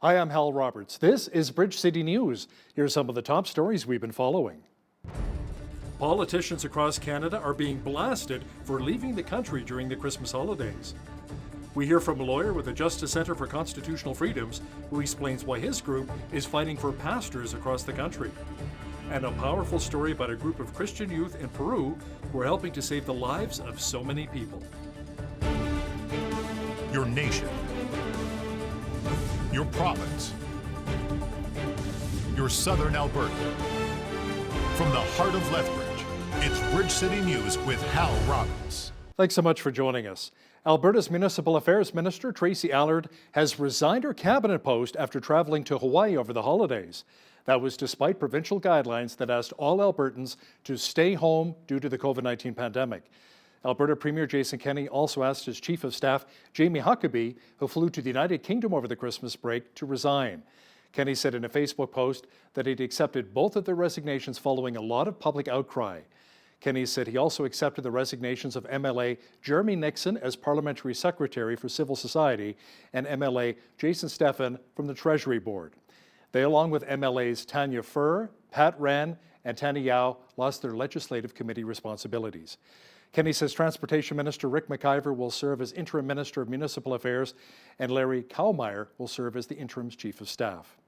Hi, I'm Hal Roberts. This is Bridge City News. Here are some of the top stories we've been following. Politicians across Canada are being blasted for leaving the country during the Christmas holidays. We hear from a lawyer with the Justice Centre for Constitutional Freedoms who explains why his group is fighting for pastors across the country. And a powerful story about a group of Christian youth in Peru who are helping to save the lives of so many people. Your nation, your province, your southern Alberta. From the heart of Lethbridge, it's Bridge City News with Hal Roberts. Thanks so much for joining us. Alberta's Municipal Affairs Minister, Tracy Allard, has resigned her cabinet post after traveling to Hawaii over the holidays. That was despite provincial guidelines that asked all Albertans to stay home due to the COVID-19 pandemic. Alberta Premier Jason Kenney also asked his Chief of Staff, Jamie Huckabee, who flew to the United Kingdom over the Christmas break, to resign. Kenney said in a Facebook post that he'd accepted both of their resignations following a lot of public outcry. Kenney said he also accepted the resignations of MLA Jeremy Nixon as Parliamentary Secretary for Civil Society and MLA Jason Stephan from the Treasury Board. They, along with MLAs Tanya Furr, Pat Wren, and Tanya Yao, lost their legislative committee responsibilities. Kenney says Transportation Minister Rick McIver will serve as Interim Minister of Municipal Affairs, and Larry Kallmeyer will serve as the Interim's Chief of Staff.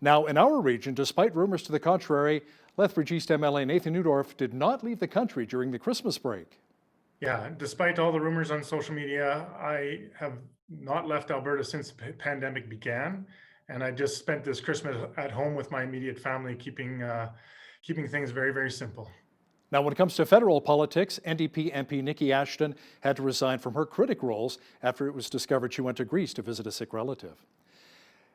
Now, in our region, despite rumors to the contrary, Lethbridge East MLA Nathan Neudorf did not leave the country during the Christmas break. Yeah, despite all the rumors on social media, I have not left Alberta since the pandemic began, and I just spent this Christmas at home with my immediate family, keeping things very, very simple. Now, when it comes to federal politics, NDP MP Nikki Ashton had to resign from her critic roles after it was discovered she went to Greece to visit a sick relative.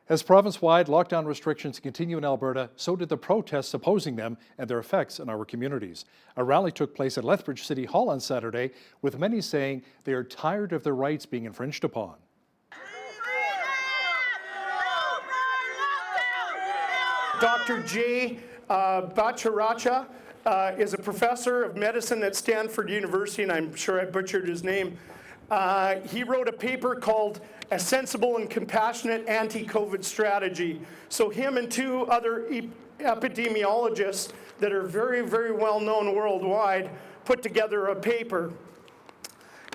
As province-wide lockdown restrictions continue in Alberta, so did the protests opposing them and their effects on our communities. A rally took place at Lethbridge City Hall on Saturday, with many saying they are tired of their rights being infringed upon. Dr. J. Bacharacha is a professor of medicine at Stanford University, and I'm sure I butchered his name. He wrote a paper called A Sensible and Compassionate Anti-COVID Strategy. So him and two other epidemiologists that are very, very well known worldwide put together a paper.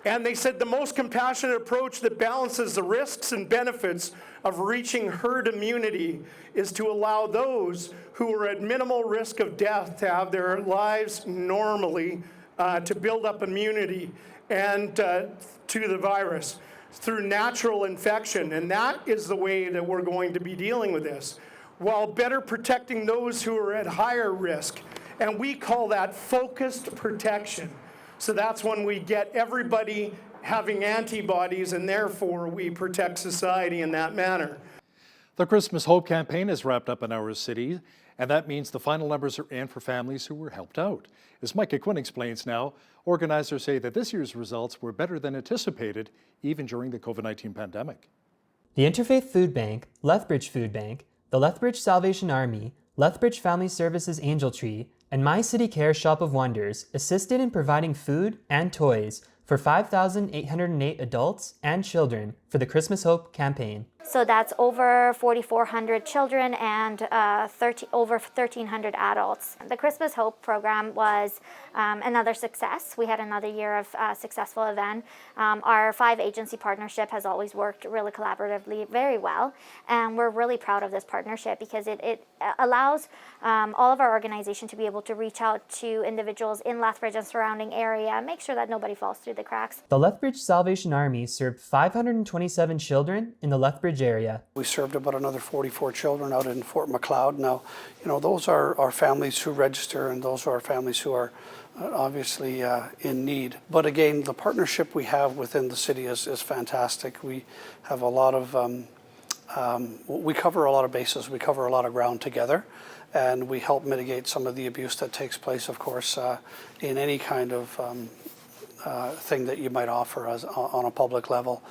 And they said the most compassionate approach that balances the risks and benefits of reaching herd immunity is to allow those who are at minimal risk of death to have their lives normally, to build up immunity and to the virus through natural infection. And that is the way that we're going to be dealing with this, while better protecting those who are at higher risk. And we call that focused protection. So that's when we get everybody having antibodies, and therefore we protect society in that manner. The Christmas Hope campaign is wrapped up in our city, and that means the final numbers are in for families who were helped out. As Micah Quinn explains now, organizers say that this year's results were better than anticipated, even during the COVID-19 pandemic. The Interfaith Food Bank, Lethbridge Food Bank, the Lethbridge Salvation Army, Lethbridge Family Services Angel Tree, and My City Care Shop of Wonders assisted in providing food and toys for 5,808 adults and children for the Christmas Hope campaign. So that's over 4,400 children and over 1,300 adults. The Christmas Hope program was another success. We had another year of successful event. Our 5-agency partnership has always worked really collaboratively very well, and we're really proud of this partnership because it allows all of our organization to be able to reach out to individuals in Lethbridge and surrounding area and make sure that nobody falls through the cracks. The Lethbridge Salvation Army served 527 children in the Lethbridge area. We served about another 44 children out in Fort Macleod. Now, those are our families who register, and those are our families who are obviously in need. But again, the partnership we have within the city is fantastic. We have a lot of, we cover a lot of bases, we cover a lot of ground together, and we help mitigate some of the abuse that takes place, of course, in any kind of thing that you might offer on a public level.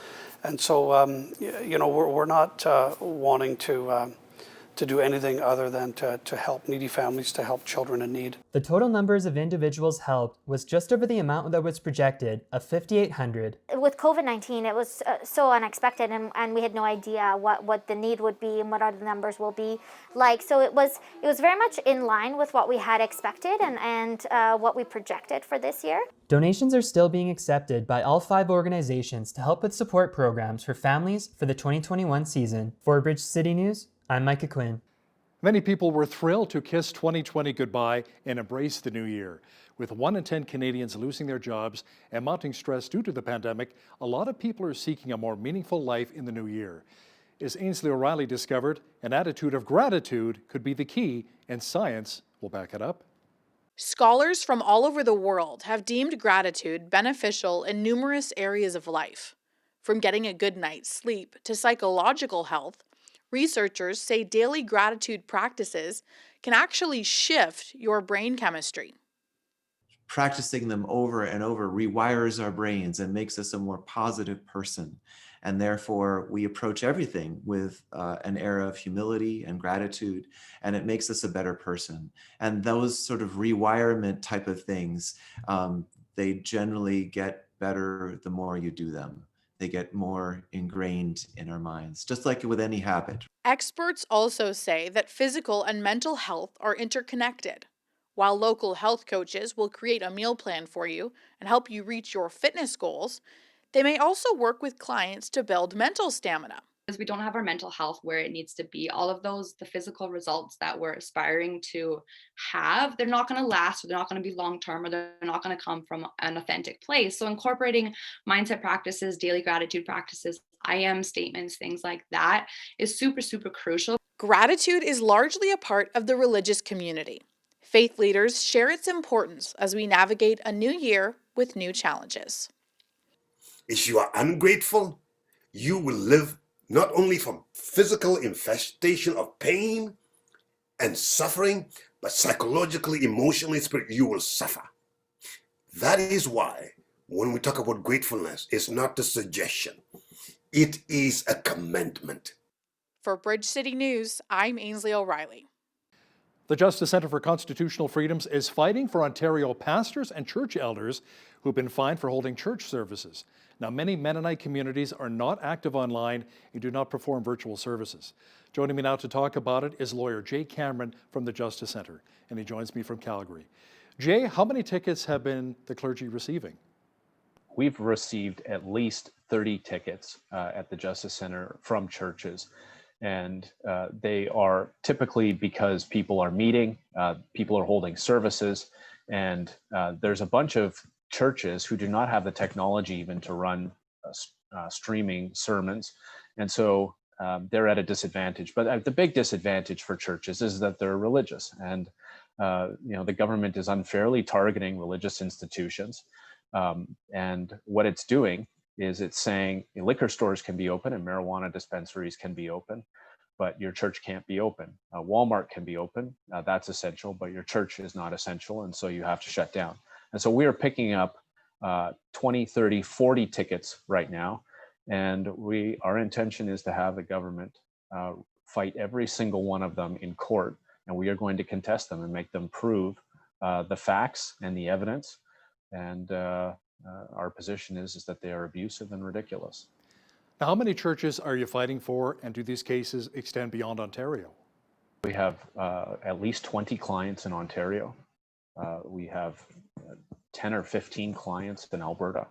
And so, we're not wanting to to do anything other than to help needy families, to help children in need. The total numbers of individuals helped was just over the amount that was projected of 5,800. With COVID-19, it was so unexpected, and we had no idea what the need would be and what our numbers will be like. So it was very much in line with what we had expected and what we projected for this year. Donations are still being accepted by all 5 organizations to help with support programs for families for the 2021 season. For Bridge City News, I'm Micah Quinn. Many people were thrilled to kiss 2020 goodbye and embrace the new year. With 1 in 10 Canadians losing their jobs and mounting stress due to the pandemic, a lot of people are seeking a more meaningful life in the new year. As Ainsley O'Reilly discovered, an attitude of gratitude could be the key, and science will back it up. Scholars from all over the world have deemed gratitude beneficial in numerous areas of life. From getting a good night's sleep to psychological health, researchers say daily gratitude practices can actually shift your brain chemistry. Practicing them over and over rewires our brains and makes us a more positive person. And therefore, we approach everything with an air of humility and gratitude, and it makes us a better person. And those sort of rewirement type of things, they generally get better the more you do them. They get more ingrained in our minds, just like with any habit. Experts also say that physical and mental health are interconnected. While local health coaches will create a meal plan for you and help you reach your fitness goals, they may also work with clients to build mental stamina. Because we don't have our mental health where it needs to be, all of those, the physical results that we're aspiring to have, they're not going to last, or they're not going to be long-term, or they're not going to come from an authentic place. So incorporating mindset practices, daily gratitude practices, I am statements, things like that is super, super crucial. Gratitude is largely a part of the religious community. Faith leaders share its importance as we navigate a new year with new challenges. If you are ungrateful, you will live not only from physical infestation of pain and suffering, but psychologically, emotionally, spiritually, you will suffer. That is why when we talk about gratefulness, it's not a suggestion. It is a commandment. For Bridge City News, I'm Ainsley O'Reilly. The Justice Centre for Constitutional Freedoms is fighting for Ontario pastors and church elders who've been fined for holding church services. Now, many Mennonite communities are not active online and do not perform virtual services. Joining me now to talk about it is lawyer Jay Cameron from the Justice Centre, and he joins me from Calgary. Jay, how many tickets have been the clergy receiving? We've received at least 30 tickets at the Justice Centre from churches. And they are typically because people are meeting, people are holding services, and there's a bunch of churches who do not have the technology even to run streaming sermons. And so they're at a disadvantage. But the big disadvantage for churches is that they're religious. And the government is unfairly targeting religious institutions. And what it's doing is it's saying liquor stores can be open and marijuana dispensaries can be open, but your church can't be open. Walmart can be open, that's essential, but your church is not essential, and so you have to shut down. And so we are picking up 20, 30, 40 tickets right now, and our intention is to have the government fight every single one of them in court, and we are going to contest them and make them prove the facts and the evidence. And our position is that they are abusive and ridiculous. Now, how many churches are you fighting for, and do these cases extend beyond Ontario? We have at least 20 clients in Ontario. We have 10 or 15 clients in Alberta.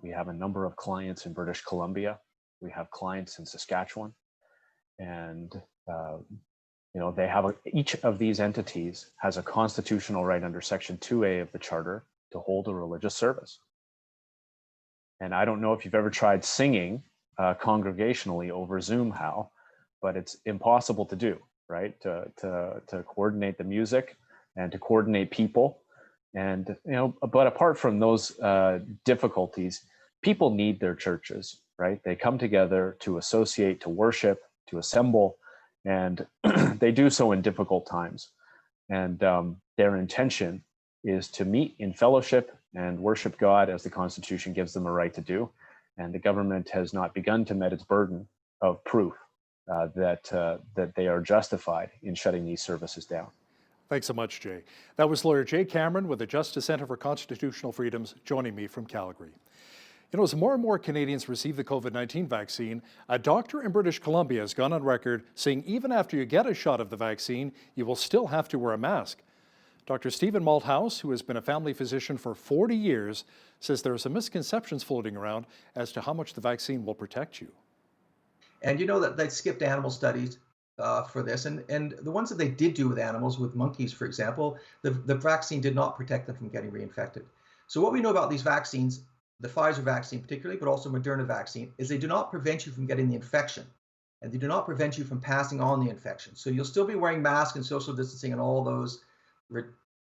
We have a number of clients in British Columbia. We have clients in Saskatchewan. And they have each of these entities has a constitutional right under Section 2A of the Charter to hold a religious service. And I don't know if you've ever tried singing congregationally over Zoom, Hal, but it's impossible to do, right? To coordinate the music and to coordinate people. And, but apart from those difficulties, people need their churches, right? They come together to associate, to worship, to assemble, and they do so in difficult times. And their intention is to meet in fellowship and worship God as the Constitution gives them a right to do. And the government has not begun to meet its burden of proof that they are justified in shutting these services down. Thanks so much, Jay. That was lawyer Jay Cameron with the Justice Centre for Constitutional Freedoms joining me from Calgary. You know, as more and more Canadians receive the COVID-19 vaccine, a doctor in British Columbia has gone on record saying even after you get a shot of the vaccine, you will still have to wear a mask. Dr. Stephen Malthouse, who has been a family physician for 40 years, says there are some misconceptions floating around as to how much the vaccine will protect you. And you know that they skipped animal studies for this, and the ones that they did do with animals, with monkeys, for example, the vaccine did not protect them from getting reinfected. So what we know about these vaccines, the Pfizer vaccine particularly, but also Moderna vaccine, is they do not prevent you from getting the infection, and they do not prevent you from passing on the infection. So you'll still be wearing masks and social distancing and all those,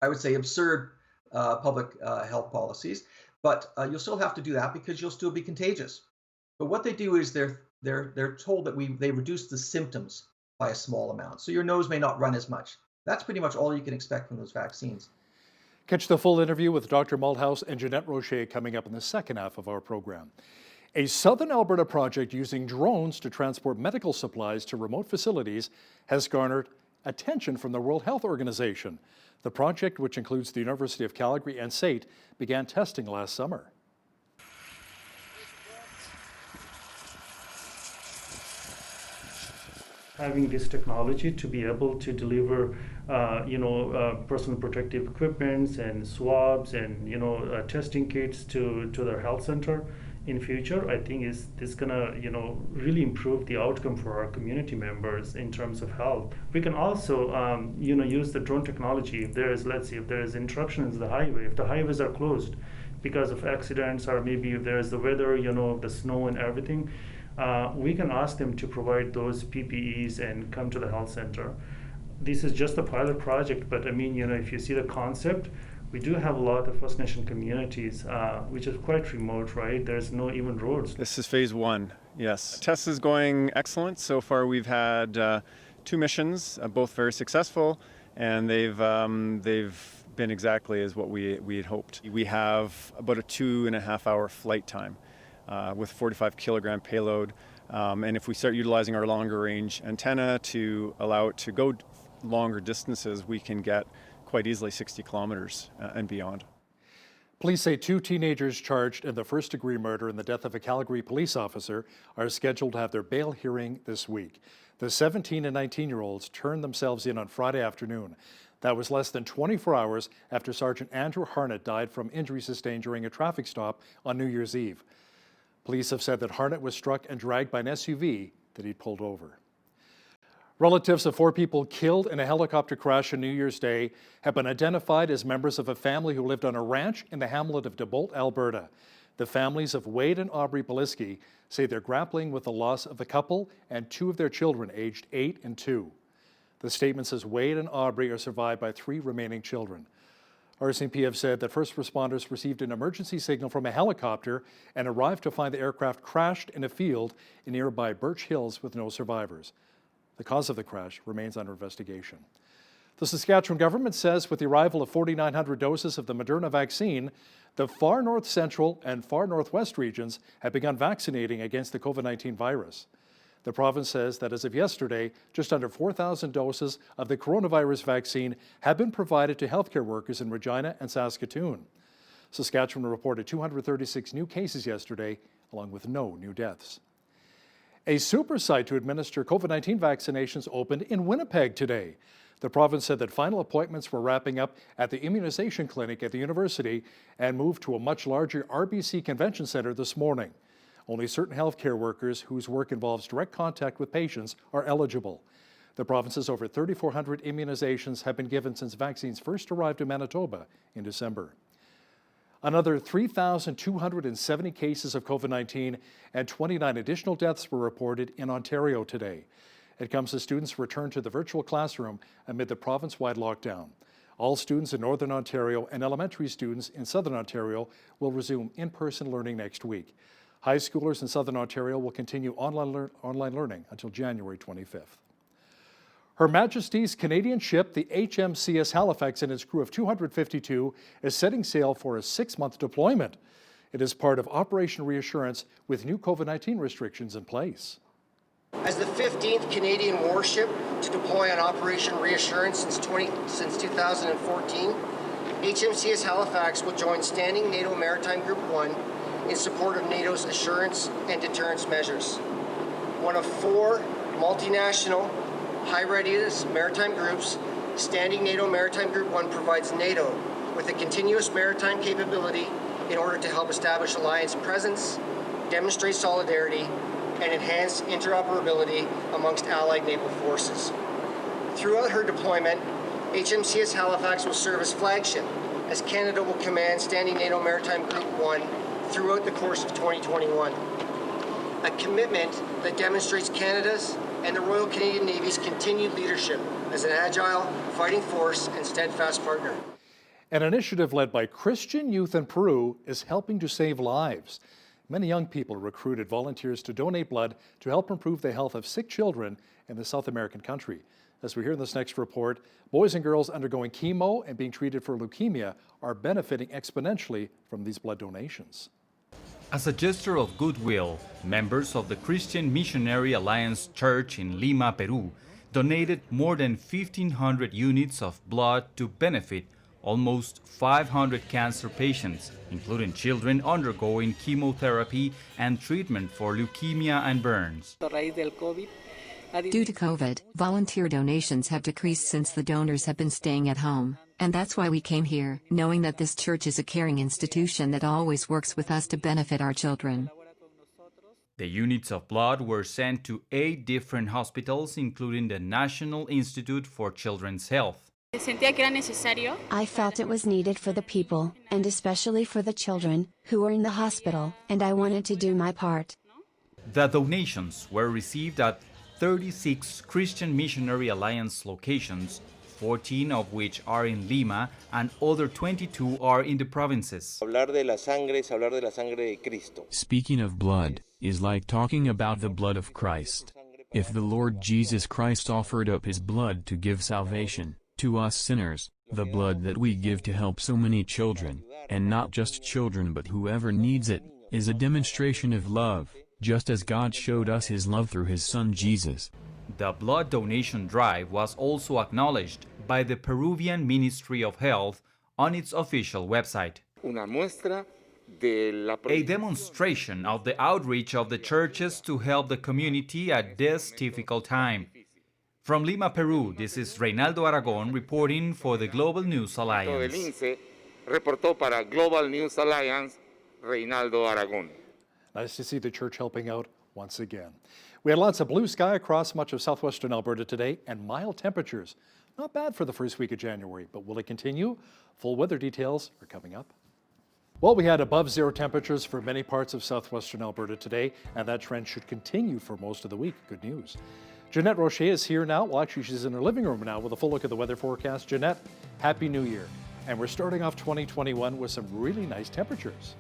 I would say, absurd public health policies, but you'll still have to do that because you'll still be contagious. But what they do is they're told that they reduce the symptoms by a small amount. So your nose may not run as much. That's pretty much all you can expect from those vaccines. Catch the full interview with Dr. Malthouse and Jeanette Rocher coming up in the second half of our program. A Southern Alberta project using drones to transport medical supplies to remote facilities has garnered attention from the World Health Organization. The project, which includes the University of Calgary and SAIT, began testing last summer. Having this technology to be able to deliver, personal protective equipments and swabs and testing kits to their health center in future, I think is gonna really improve the outcome for our community members in terms of health. We can also use the drone technology if there is, let's say, if there is interruptions in the highway, if the highways are closed because of accidents, or maybe if there is the weather, the snow and everything. We can ask them to provide those PPEs and come to the health center. This is just a pilot project, but I mean, if you see the concept, we do have a lot of First Nation communities, which is quite remote, right? There's no even roads. This is phase one, yes. Test is going excellent. So far we've had 2 missions, both very successful, and they've been exactly as what we had hoped. We have about a 2.5-hour flight time. With 45 kilogram payload. And if we start utilizing our longer range antenna to allow it to go longer distances, we can get quite easily 60 kilometers and beyond. Police say 2 teenagers charged in the first-degree murder and the death of a Calgary police officer are scheduled to have their bail hearing this week. The 17 and 19-year-olds turned themselves in on Friday afternoon. That was less than 24 hours after Sergeant Andrew Harnett died from injuries sustained during a traffic stop on New Year's Eve. Police have said that Harnett was struck and dragged by an SUV that he'd pulled over. Relatives of 4 people killed in a helicopter crash on New Year's Day have been identified as members of a family who lived on a ranch in the hamlet of DeBolt, Alberta. The families of Wade and Aubrey Beliski say they're grappling with the loss of the couple and 2 of their children, aged 8 and 2. The statement says Wade and Aubrey are survived by 3 remaining children. RCMP have said that first responders received an emergency signal from a helicopter and arrived to find the aircraft crashed in a field in nearby Birch Hills with no survivors. The cause of the crash remains under investigation. The Saskatchewan government says with the arrival of 4,900 doses of the Moderna vaccine, the far north central and far northwest regions have begun vaccinating against the COVID-19 virus. The province says that as of yesterday, just under 4,000 doses of the coronavirus vaccine have been provided to healthcare workers in Regina and Saskatoon. Saskatchewan reported 236 new cases yesterday, along with no new deaths. A super site to administer COVID-19 vaccinations opened in Winnipeg today. The province said that final appointments were wrapping up at the immunization clinic at the university and moved to a much larger RBC Convention Centre this morning. Only certain healthcare workers whose work involves direct contact with patients are eligible. The province's over 3,400 immunizations have been given since vaccines first arrived in Manitoba in December. Another 3,270 cases of COVID-19 and 29 additional deaths were reported in Ontario today. It comes as students return to the virtual classroom amid the province-wide lockdown. All students in Northern Ontario and elementary students in Southern Ontario will resume in-person learning next week. High schoolers in Southern Ontario will continue online learning until January 25th. Her Majesty's Canadian ship, the HMCS Halifax, and its crew of 252 is setting sail for a 6-month deployment. It is part of Operation Reassurance with new COVID-19 restrictions in place. As the 15th Canadian warship to deploy on Operation Reassurance since 2014, HMCS Halifax will join standing NATO Maritime Group 1 in support of NATO's assurance and deterrence measures. One of 4 multinational, high-readiness maritime groups, standing NATO Maritime Group 1 provides NATO with a continuous maritime capability in order to help establish alliance presence, demonstrate solidarity, and enhance interoperability amongst allied naval forces. Throughout her deployment, HMCS Halifax will serve as flagship, as Canada will command standing NATO Maritime Group 1 throughout the course of 2021. A commitment that demonstrates Canada's and the Royal Canadian Navy's continued leadership as an agile, fighting force and steadfast partner. An initiative led by Christian youth in Peru is helping to save lives. Many young people recruited volunteers to donate blood to help improve the health of sick children in the South American country. As we hear in this next report, boys and girls undergoing chemo and being treated for leukemia are benefiting exponentially from these blood donations. As a gesture of goodwill, members of the Christian Missionary Alliance Church in Lima, Peru, donated more than 1,500 units of blood to benefit almost 500 cancer patients, including children undergoing chemotherapy and treatment for leukemia and burns. Due to COVID, volunteer donations have decreased since the donors have been staying at home, and that's why we came here, knowing that this church is a caring institution that always works with us to benefit our children. The units of blood were sent to 8 different hospitals, including the National Institute for Children's Health. I felt it was needed for the people, and especially for the children, who were in the hospital, and I wanted to do my part. The donations were received at 36 Christian Missionary Alliance locations, 14 of which are in Lima, and other 22 are in the provinces. Speaking of blood is like talking about the blood of Christ. If the Lord Jesus Christ offered up his blood to give salvation to us sinners, the blood that we give to help so many children, and not just children but whoever needs it, is a demonstration of love, just as God showed us his love through his Son Jesus. The blood donation drive was also acknowledged by the Peruvian Ministry of Health on its official website. A demonstration of the outreach of the churches to help the community at this difficult time. From Lima, Peru, this is Reynaldo Aragon reporting for the Global News Alliance. Reportó para Global News Alliance, Reynaldo Aragon. Nice to see the church helping out once again. We had lots of blue sky across much of southwestern Alberta today and mild temperatures. Not bad for the first week of January, but will it continue? Full weather details are coming up. Well, we had above zero temperatures for many parts of southwestern Alberta today, and that trend should continue for most of the week. Good news. Jeanette Rocher is here now. Well, actually, she's in her living room now with a full look at the weather forecast. Jeanette, Happy New Year. And we're starting off 2021 with some really nice temperatures.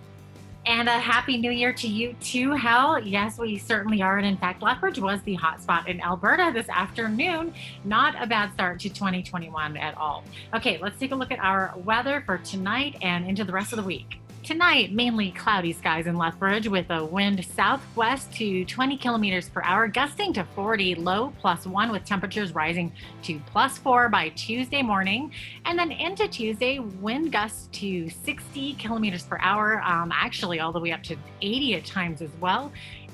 And a Happy New Year to you too, Hal. Yes, we certainly are. And in fact, Lethbridge was the hot spot in Alberta this afternoon. Not a bad start to 2021 at all. Okay, let's take a look at our weather for tonight and into the rest of the week. Tonight, mainly cloudy skies in Lethbridge with a wind southwest to 20 kilometers per hour, gusting to 40, low +1 with temperatures rising to +4 by Tuesday morning. And then into Tuesday, wind gusts to 60 kilometers per hour, actually all the way up to 80 at times as well.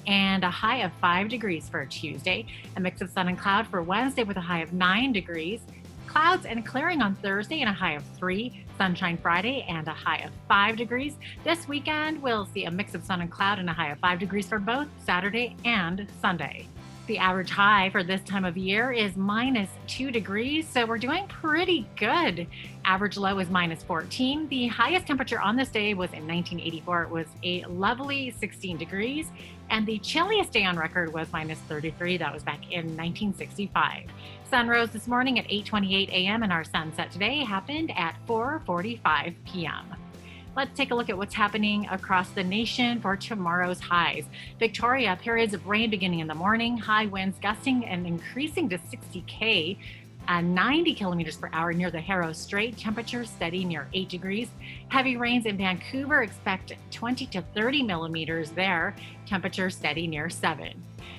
And a high of 5 degrees for Tuesday. A mix of sun and cloud for Wednesday with a high of 9 degrees. Clouds and clearing on Thursday and a high of 3. Sunshine Friday and a high of 5 degrees. This weekend, we'll see a mix of sun and cloud and a high of 5 degrees for both Saturday and Sunday. The average high for this time of year is -2 degrees, so we're doing pretty good. Average low is -14. The highest temperature on this day was in 1984. It was a lovely 16 degrees, and the chilliest day on record was -33. That was back in 1965. Sun rose this morning at 8:28 a.m. and our sunset today happened at 4:45 p.m. Let's take a look at what's happening across the nation for tomorrow's highs. Victoria, periods of rain beginning in the morning, high winds gusting and increasing to 60 km. and 90 kilometers per hour near the Harrow Strait. Temperature steady near 8 degrees. Heavy rains in Vancouver, expect 20 to 30 millimeters there. Temperature steady near 7.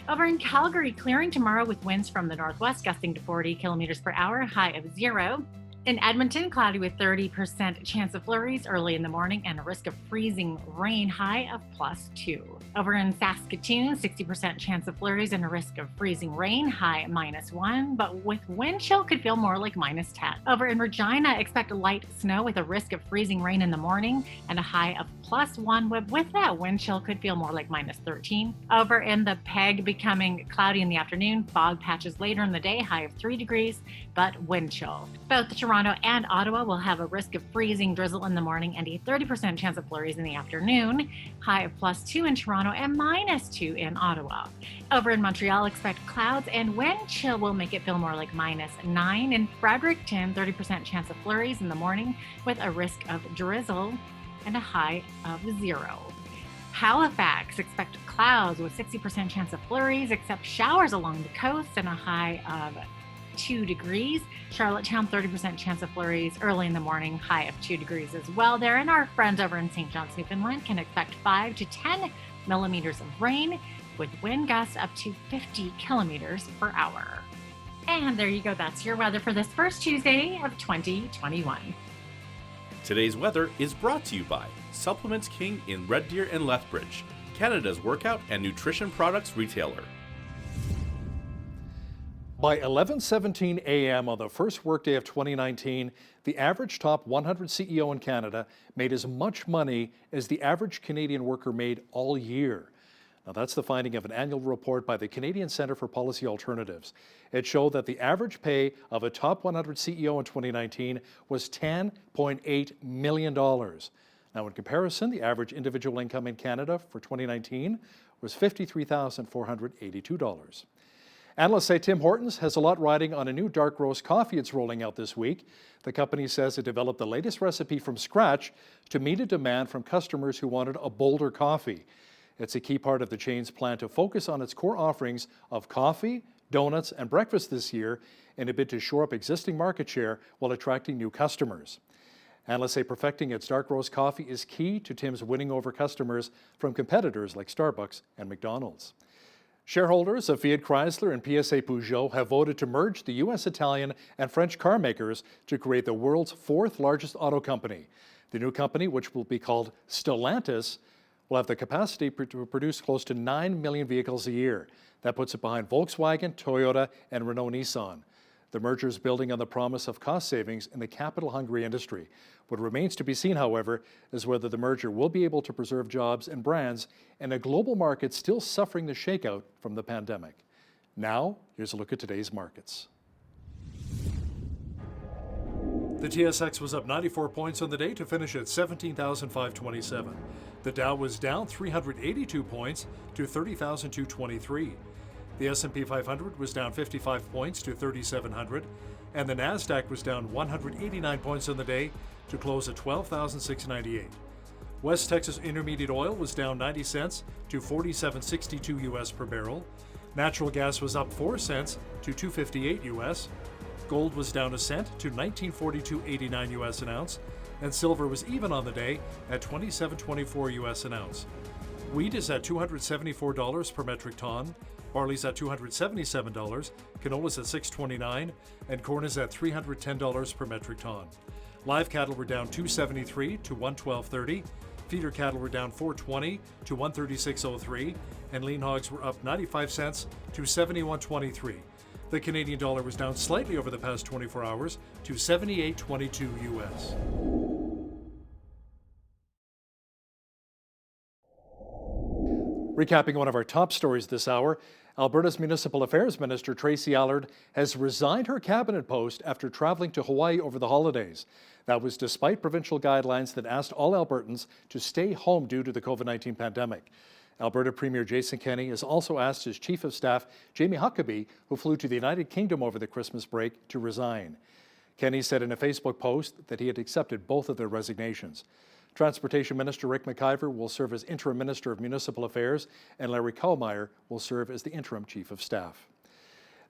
Over in Calgary, clearing tomorrow with winds from the northwest gusting to 40 kilometers per hour, high of 0. In Edmonton, cloudy with 30% chance of flurries early in the morning and a risk of freezing rain, high of +2. Over in Saskatoon, 60% chance of flurries and a risk of freezing rain, high -1, but with wind chill could feel more like -10. Over in Regina, expect light snow with a risk of freezing rain in the morning and a high of +1. With that, wind chill could feel more like -13. Over in the Peg, becoming cloudy in the afternoon, fog patches later in the day, high of 3 degrees, but wind chill. Both the Toronto and Ottawa will have a risk of freezing drizzle in the morning and a 30% chance of flurries in the afternoon, high of +2 in Toronto and -2 in Ottawa. Over in Montreal, expect clouds and wind chill will make it feel more like -9. In Fredericton, 30% chance of flurries in the morning with a risk of drizzle and a high of 0. Halifax, expect clouds with 60% chance of flurries, except showers along the coast and a high of 2 degrees. Charlottetown, 30% chance of flurries early in the morning, high of 2 degrees as well there. And our friends over in St. John's, Newfoundland can expect 5 to 10 millimeters of rain with wind gusts up to 50 kilometers per hour. And there you go. That's your weather for this first Tuesday of 2021. Today's weather is brought to you by Supplements King in Red Deer and Lethbridge, Canada's workout and nutrition products retailer. By 11:17 a.m. on the first workday of 2019, the average top 100 CEO in Canada made as much money as the average Canadian worker made all year. Now, that's the finding of an annual report by the Canadian Centre for Policy Alternatives. It showed that the average pay of a top 100 CEO in 2019 was $10.8 million. Now, in comparison, the average individual income in Canada for 2019 was $53,482. Analysts say Tim Hortons has a lot riding on a new dark roast coffee it's rolling out this week. The company says it developed the latest recipe from scratch to meet a demand from customers who wanted a bolder coffee. It's a key part of the chain's plan to focus on its core offerings of coffee, donuts, and breakfast this year in a bid to shore up existing market share while attracting new customers. Analysts say perfecting its dark roast coffee is key to Tim's winning over customers from competitors like Starbucks and McDonald's. Shareholders of Fiat Chrysler and PSA Peugeot have voted to merge the U.S., Italian, and French car makers to create the world's fourth largest auto company. The new company, which will be called Stellantis, will have the capacity to produce close to 9 million vehicles a year. That puts it behind Volkswagen, Toyota, and Renault-Nissan. The merger is building on the promise of cost savings in the capital-hungry industry. What remains to be seen, however, is whether the merger will be able to preserve jobs and brands in a global market still suffering the shakeout from the pandemic. Now, here's a look at today's markets. The TSX was up 94 points on the day to finish at 17,527. The Dow was down 382 points to 30,223. The S&P 500 was down 55 points to 3,700, and the Nasdaq was down 189 points on the day to close at 12,698. West Texas Intermediate Oil was down 90 cents to 47.62 US per barrel. Natural gas was up 4 cents to 258 US. Gold was down a cent to 1942.89 US an ounce, and silver was even on the day at 27.24 US an ounce. Wheat is at $274 per metric ton. Barley's at $277, canola's at $6.29, and corn is at $310 per metric ton. Live cattle were down $273 to $112.30. Feeder cattle were down $4.20 to $136.03, and lean hogs were up 95 cents to $71.23. The Canadian dollar was down slightly over the past 24 hours to 78.22 US. Recapping one of our top stories this hour, Alberta's Municipal Affairs Minister Tracy Allard has resigned her cabinet post after traveling to Hawaii over the holidays. That was despite provincial guidelines that asked all Albertans to stay home due to the COVID-19 pandemic. Alberta Premier Jason Kenney has also asked his Chief of Staff, Jamie Huckabee, who flew to the United Kingdom over the Christmas break, to resign. Kenney said in a Facebook post that he had accepted both of their resignations. Transportation Minister Rick McIver will serve as Interim Minister of Municipal Affairs, and Larry Kallmeyer will serve as the Interim Chief of Staff.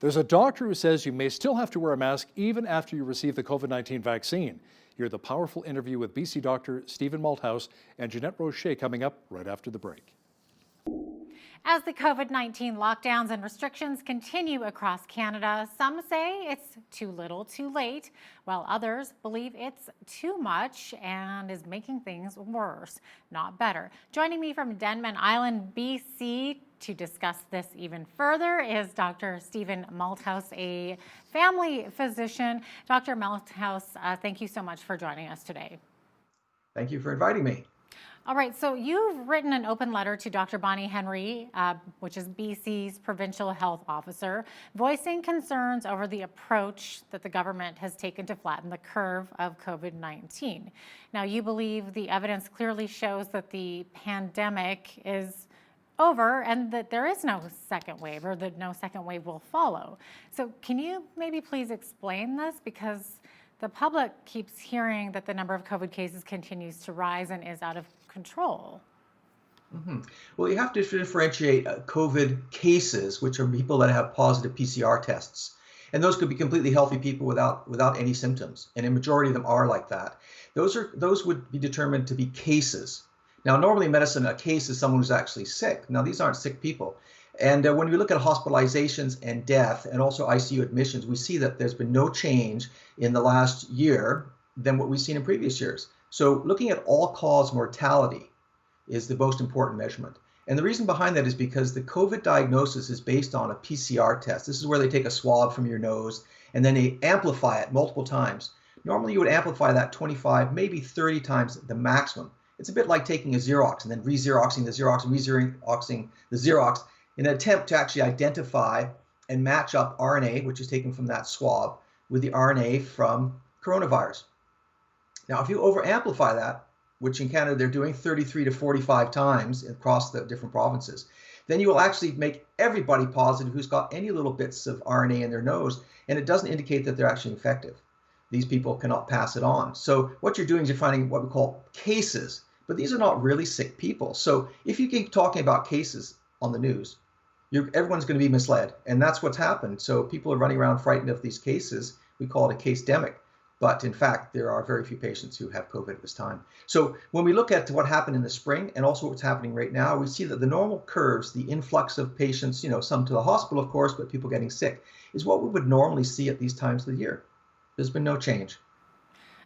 There's a doctor who says you may still have to wear a mask even after you receive the COVID-19 vaccine. Hear the powerful interview with BC Dr. Stephen Malthouse and Jeanette Rocher coming up right after the break. As the COVID-19 lockdowns and restrictions continue across Canada, some say it's too little too late, while others believe it's too much and is making things worse, not better. Joining me from Denman Island, BC, to discuss this even further is Dr. Stephen Malthouse, a family physician. Dr. Malthouse, thank you so much for joining us today. Thank you for inviting me. All right, so you've written an open letter to Dr. Bonnie Henry, which is BC's provincial health officer, voicing concerns over the approach that the government has taken to flatten the curve of COVID-19. Now, you believe the evidence clearly shows that the pandemic is over and that there is no second wave, or that no second wave will follow. So can you maybe please explain this? Because the public keeps hearing that the number of COVID cases continues to rise and is out of control. Well, you have to differentiate COVID cases, which are people that have positive PCR tests. And those could be completely healthy people without any symptoms. And a majority of them are like that. Those would be determined to be cases. Now, normally in medicine, a case is someone who's actually sick. Now, these aren't sick people. And when we look at hospitalizations and death and also ICU admissions, we see that there's been no change in the last year than what we've seen in previous years. So looking at all-cause mortality is the most important measurement. And the reason behind that is because the COVID diagnosis is based on a PCR test. This is where they take a swab from your nose and then they amplify it multiple times. Normally you would amplify that 25, maybe 30 times the maximum. It's a bit like taking a Xerox and then re-Xeroxing the Xerox and re-Xeroxing the Xerox in an attempt to actually identify and match up RNA, which is taken from that swab, with the RNA from coronavirus. Now, if you over-amplify that, which in Canada they're doing 33 to 45 times across the different provinces, then you will actually make everybody positive who's got any little bits of RNA in their nose, and it doesn't indicate that they're actually infective. These people cannot pass it on. So what you're doing is you're finding what we call cases, but these are not really sick people. So if you keep talking about cases on the news, everyone's going to be misled, and that's what's happened. So people are running around frightened of these cases. We call it a case-demic, but in fact, there are very few patients who have COVID at this time. So when we look at what happened in the spring and also what's happening right now, we see that the normal curves, the influx of patients, some to the hospital, of course, but people getting sick, is what we would normally see at these times of the year. There's been no change.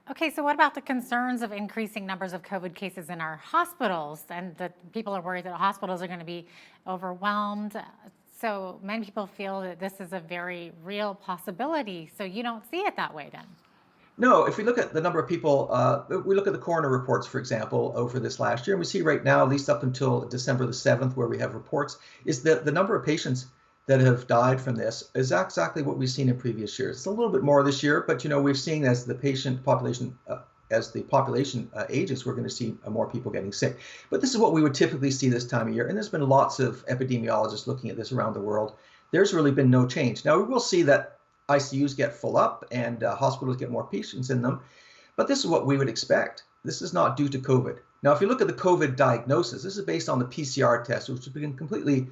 Okay, so what about the concerns of increasing numbers of COVID cases in our hospitals, and that people are worried that hospitals are going to be overwhelmed? So many people feel that this is a very real possibility. So you don't see it that way then? No, if we look at the number of people, we look at the coroner reports, for example, over this last year, and we see right now, at least up until December the 7th, where we have reports, is that the number of patients that have died from this is exactly what we've seen in previous years. It's a little bit more this year, but we've seen as the patient population, ages, we're going to see more people getting sick. But this is what we would typically see this time of year, and there's been lots of epidemiologists looking at this around the world. There's really been no change. Now, we will see that ICUs get full up and hospitals get more patients in them, but this is what we would expect. This is not due to COVID. Now, if you look at the COVID diagnosis, this is based on the PCR test, which has been completely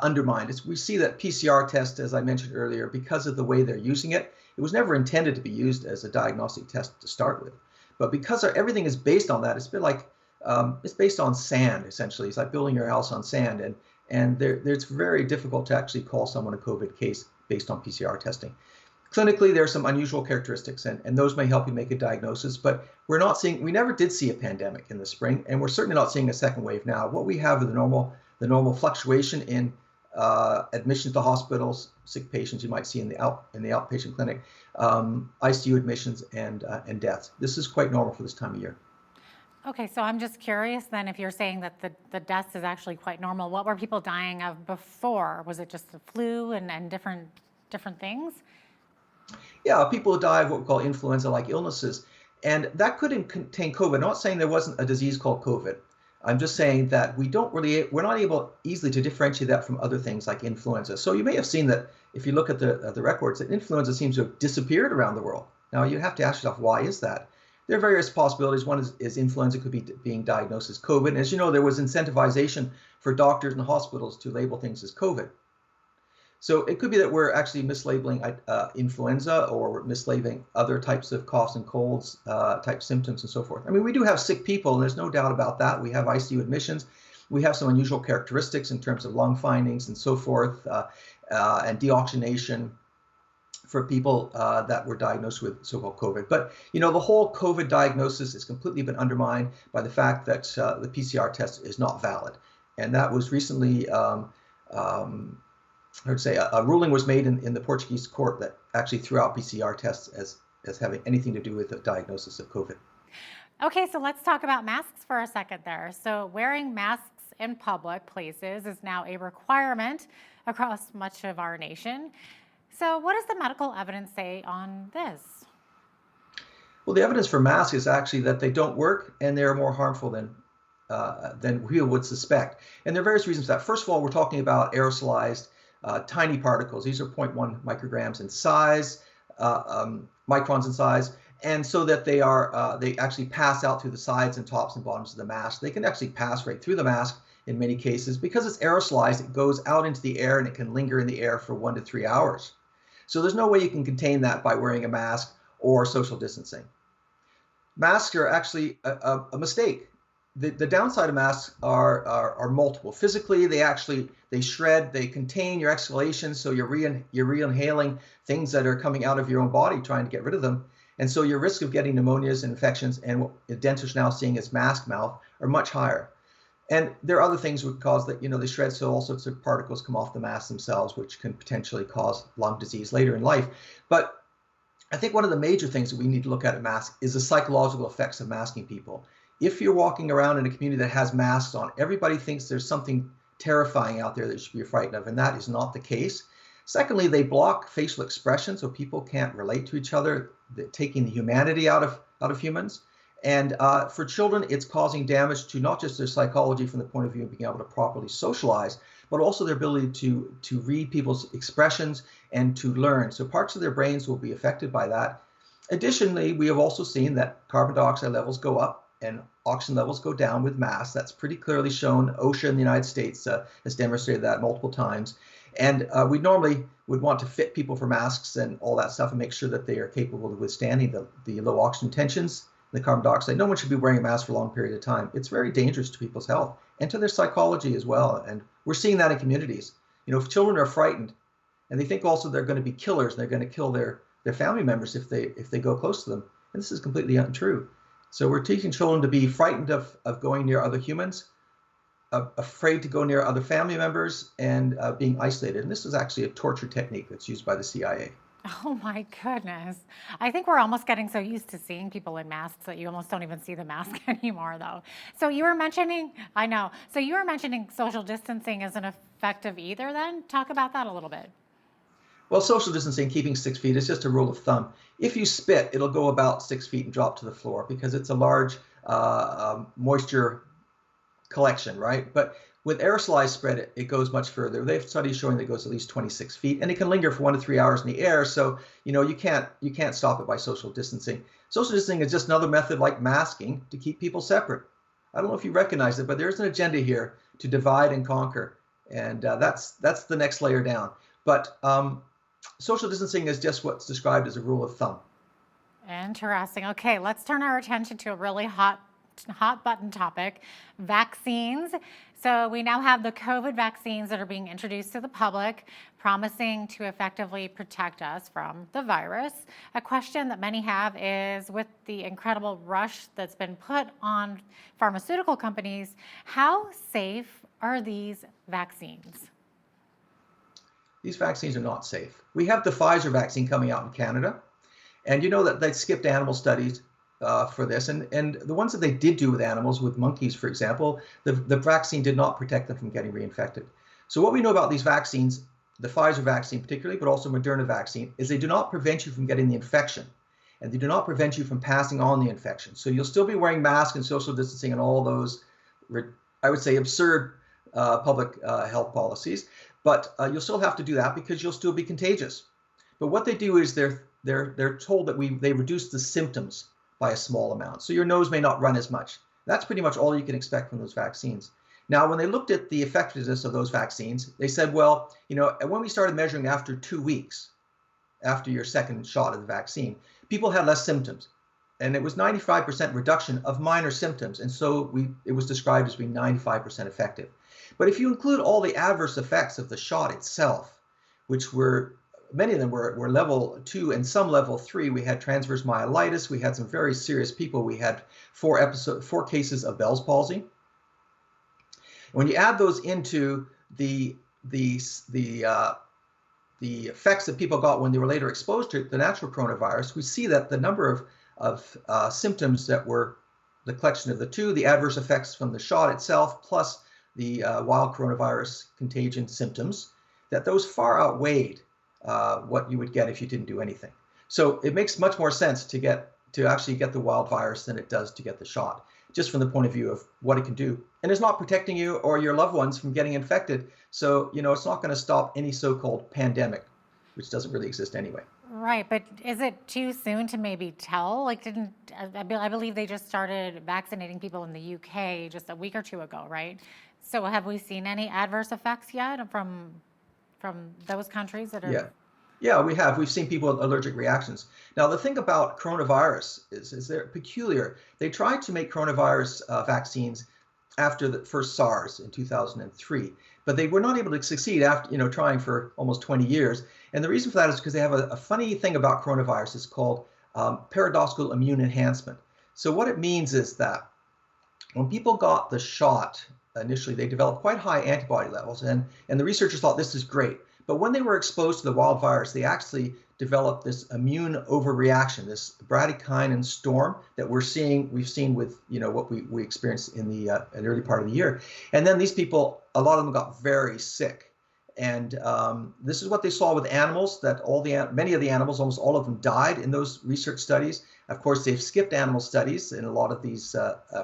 undermined. We see that PCR test, as I mentioned earlier, because of the way they're using it, it was never intended to be used as a diagnostic test to start with. But because everything is based on that, it's been like, it's based on sand, essentially. It's like building your house on sand. And it's very difficult to actually call someone a COVID case based on PCR testing. Clinically, there are some unusual characteristics, and those may help you make a diagnosis, but we never did see a pandemic in the spring, and we're certainly not seeing a second wave now. What we have is the normal fluctuation in admissions to hospitals, sick patients you might see in the outpatient clinic, ICU admissions, and deaths. This is quite normal for this time of year. Okay, so I'm just curious then, if you're saying that the deaths is actually quite normal, what were people dying of before? Was it just the flu and different things? Yeah, people die of what we call influenza-like illnesses, and that could contain COVID. I'm not saying there wasn't a disease called COVID. I'm just saying that we're not able easily to differentiate that from other things like influenza. So you may have seen that if you look at the records, that influenza seems to have disappeared around the world. Now you have to ask yourself, why is that? There are various possibilities. One is influenza could be being diagnosed as COVID. And as you know, there was incentivization for doctors and hospitals to label things as COVID. So it could be that we're actually mislabeling influenza, or we're mislabeling other types of coughs and colds type symptoms and so forth. I mean, we do have sick people, and there's no doubt about that. We have ICU admissions. We have some unusual characteristics in terms of lung findings and so forth, and deoxygenation for people that were diagnosed with so-called COVID. But, you know, the whole COVID diagnosis has completely been undermined by the fact that the PCR test is not valid. And that was recently, I would say, a ruling was made in the Portuguese court that actually threw out PCR tests as having anything to do with the diagnosis of COVID. Okay, so let's talk about masks for a second there. So wearing masks in public places is now a requirement across much of our nation. So what does the medical evidence say on this? Well, the evidence for masks is actually that they don't work, and they're more harmful than we would suspect. And there are various reasons for that. First of all, we're talking about aerosolized tiny particles. These are 0.1 micrograms in size, microns in size. And so that they actually pass out through the sides and tops and bottoms of the mask. They can actually pass right through the mask in many cases. Because it's aerosolized, it goes out into the air and it can linger in the air for 1 to 3 hours. So there's no way you can contain that by wearing a mask or social distancing. Masks are actually a mistake. The downside of masks are multiple. Physically, they shred, they contain your exhalations, so you're re-inhaling things that are coming out of your own body, trying to get rid of them. And so your risk of getting pneumonias and infections, and what dentists are now seeing as mask mouth, are much higher. And there are other things that would cause that, they shred, so all sorts of particles come off the masks themselves, which can potentially cause lung disease later in life. But I think one of the major things that we need to look at masks is the psychological effects of masking people. If you're walking around in a community that has masks on, everybody thinks there's something terrifying out there that you should be frightened of, and that is not the case. Secondly, they block facial expression, so people can't relate to each other, taking the humanity out of humans. And for children, it's causing damage to not just their psychology from the point of view of being able to properly socialize, but also their ability to read people's expressions and to learn. So parts of their brains will be affected by that. Additionally, we have also seen that carbon dioxide levels go up and oxygen levels go down with masks. That's pretty clearly shown. OSHA in the United States has demonstrated that multiple times. And we normally would want to fit people for masks and all that stuff and make sure that they are capable of withstanding the low oxygen tensions, the carbon dioxide. No one should be wearing a mask for a long period of time. It's very dangerous to people's health and to their psychology as well. And we're seeing that in communities. If children are frightened and they think also they're going to be killers and they're going to kill their family members if they go close to them. And this is completely untrue. So we're teaching children to be frightened of going near other humans, afraid to go near other family members, and being isolated. And this is actually a torture technique that's used by the CIA. Oh my goodness. I think we're almost getting so used to seeing people in masks that you almost don't even see the mask anymore, though. So you were mentioning, I know, so you were mentioning social distancing isn't effective either then? Talk about that a little bit. Well, social distancing, keeping 6 feet, is just a rule of thumb. If you spit, it'll go about 6 feet and drop to the floor because it's a large moisture collection, right? But with aerosolized spread, it goes much further. They have studies showing that it goes at least 26 feet, and it can linger for 1 to 3 hours in the air. So, you can't stop it by social distancing. Social distancing is just another method like masking to keep people separate. I don't know if you recognize it, but there's an agenda here to divide and conquer, and that's the next layer down. But social distancing is just what's described as a rule of thumb. Interesting. Okay, let's turn our attention to a really hot button topic, vaccines. So we now have the COVID vaccines that are being introduced to the public, promising to effectively protect us from the virus. A question that many have is, with the incredible rush that's been put on pharmaceutical companies, how safe are these vaccines? These vaccines are not safe. We have the Pfizer vaccine coming out in Canada, and you know that they skipped animal studies for this, and the ones that they did do with animals, with monkeys, for example, the vaccine did not protect them from getting reinfected. So what we know about these vaccines, the Pfizer vaccine particularly, but also Moderna vaccine, is they do not prevent you from getting the infection, and they do not prevent you from passing on the infection. So you'll still be wearing masks and social distancing and all those, I would say, absurd public health policies, but you'll still have to do that because you'll still be contagious. But what they do is they're told that they reduce the symptoms by a small amount. So your nose may not run as much. That's pretty much all you can expect from those vaccines. Now, when they looked at the effectiveness of those vaccines, they said, well, when we started measuring after 2 weeks, after your second shot of the vaccine, people had less symptoms. And it was 95% reduction of minor symptoms. And so it was described as being 95% effective. But if you include all the adverse effects of the shot itself, which were, many of them were level 2 and some level 3, we had transverse myelitis, we had some very serious people, we had 4 cases of Bell's palsy. When you add those into the effects that people got when they were later exposed to the natural coronavirus, we see that the number of symptoms that were the collection of the two, the adverse effects from the shot itself, plus the wild coronavirus contagion symptoms, that those far outweighed what you would get if you didn't do anything. So it makes much more sense to actually get the wild virus than it does to get the shot, just from the point of view of what it can do. And it's not protecting you or your loved ones from getting infected. So, it's not going to stop any so-called pandemic, which doesn't really exist anyway. Right, but is it too soon to maybe tell? I believe they just started vaccinating people in the UK just a week or two ago, right? So have we seen any adverse effects yet from those countries that are? Yeah, we have. We've seen people with allergic reactions. Now, the thing about coronavirus is they're peculiar. They tried to make coronavirus vaccines after the first SARS in 2003, but they were not able to succeed after trying for almost 20 years. And the reason for that is because they have a funny thing about coronavirus. It's called paradoxical immune enhancement. So what it means is that when people got the shot initially, they developed quite high antibody levels, and the researchers thought this is great. But when they were exposed to the wild virus, they actually developed this immune overreaction, this bradykinin storm that we've seen with what we experienced in the early part of the year. And then these people, a lot of them got very sick. And this is what they saw with animals, that many of the animals, almost all of them, died in those research studies. Of course, they've skipped animal studies in a lot of these